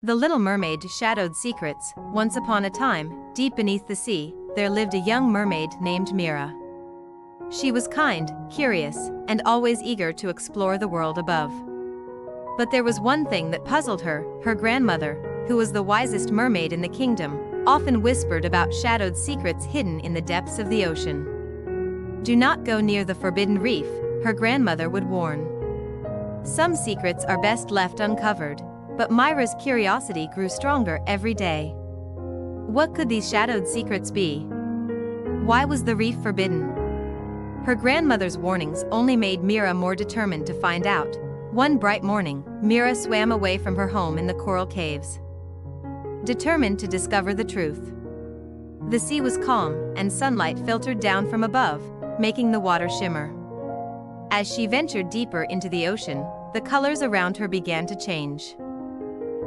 The Little Mermaid Shadowed Secrets. Once upon a time, deep beneath the sea, there lived a young mermaid named Mira. She was kind, curious, and always eager to explore the world above. But there was one thing that puzzled her. Her grandmother, who was the wisest mermaid in the kingdom, often whispered about shadowed secrets hidden in the depths of the ocean. "Do not go near the Forbidden Reef," her grandmother would warn. "Some secrets are best left uncovered." But Mira's curiosity grew stronger every day. What could these shadowed secrets be? Why was the reef forbidden? Her grandmother's warnings only made Mira more determined to find out. One bright morning, Mira swam away from her home in the coral caves, determined to discover the truth. The sea was calm, and sunlight filtered down from above, making the water shimmer. As she ventured deeper into the ocean, the colors around her began to change.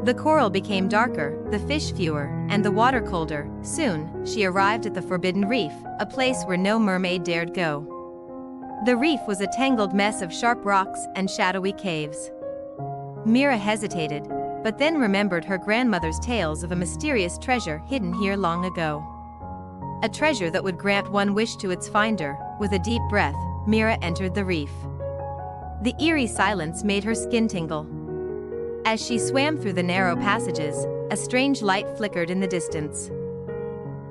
The coral became darker, the fish fewer, and the water colder. Soon, she arrived at the Forbidden Reef, a place where no mermaid dared go. The reef was a tangled mess of sharp rocks and shadowy caves. Mira hesitated, but then remembered her grandmother's tales of a mysterious treasure hidden here long ago. A treasure that would grant one wish to its finder. With a deep breath, Mira entered the reef. The eerie silence made her skin tingle. As she swam through the narrow passages, a strange light flickered in the distance.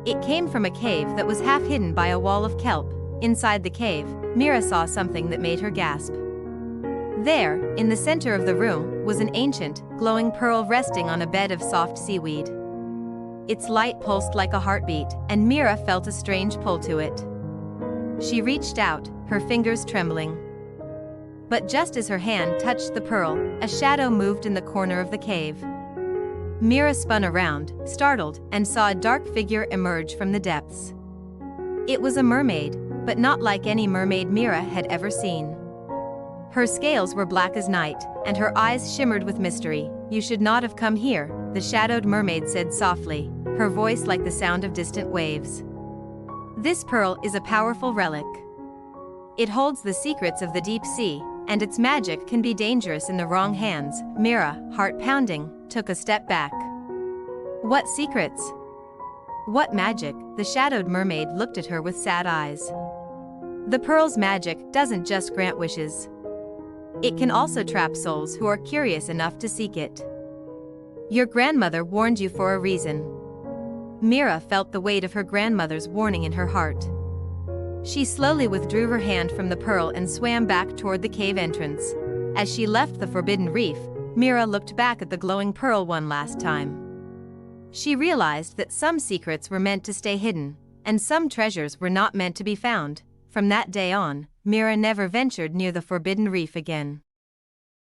It came from a cave that was half hidden by a wall of kelp. Inside the cave, Mira saw something that made her gasp. There, in the center of the room, was an ancient, glowing pearl resting on a bed of soft seaweed. Its light pulsed like a heartbeat, and Mira felt a strange pull to it. She reached out, her fingers trembling. But just as her hand touched the pearl, a shadow moved in the corner of the cave. Mira spun around, startled, and saw a dark figure emerge from the depths. It was a mermaid, but not like any mermaid Mira had ever seen. Her scales were black as night, and her eyes shimmered with mystery. "You should not have come here," the shadowed mermaid said softly, her voice like the sound of distant waves. "This pearl is a powerful relic. It holds the secrets of the deep sea, and its magic can be dangerous in the wrong hands." Mira, heart pounding, took a step back. "What secrets? What magic?" The shadowed mermaid looked at her with sad eyes. "The pearl's magic doesn't just grant wishes. It can also trap souls who are curious enough to seek it. Your grandmother warned you for a reason." Mira felt the weight of her grandmother's warning in her heart. She slowly withdrew her hand from the pearl and swam back toward the cave entrance. As she left the Forbidden Reef, Mira looked back at the glowing pearl one last time. She realized that some secrets were meant to stay hidden, and some treasures were not meant to be found. From that day on, Mira never ventured near the Forbidden Reef again.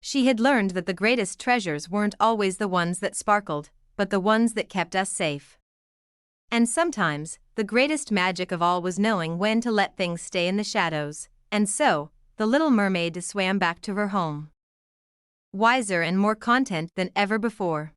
She had learned that the greatest treasures weren't always the ones that sparkled, but the ones that kept us safe. And sometimes, the greatest magic of all was knowing when to let things stay in the shadows. And so, the Little Mermaid swam back to her home, wiser and more content than ever before.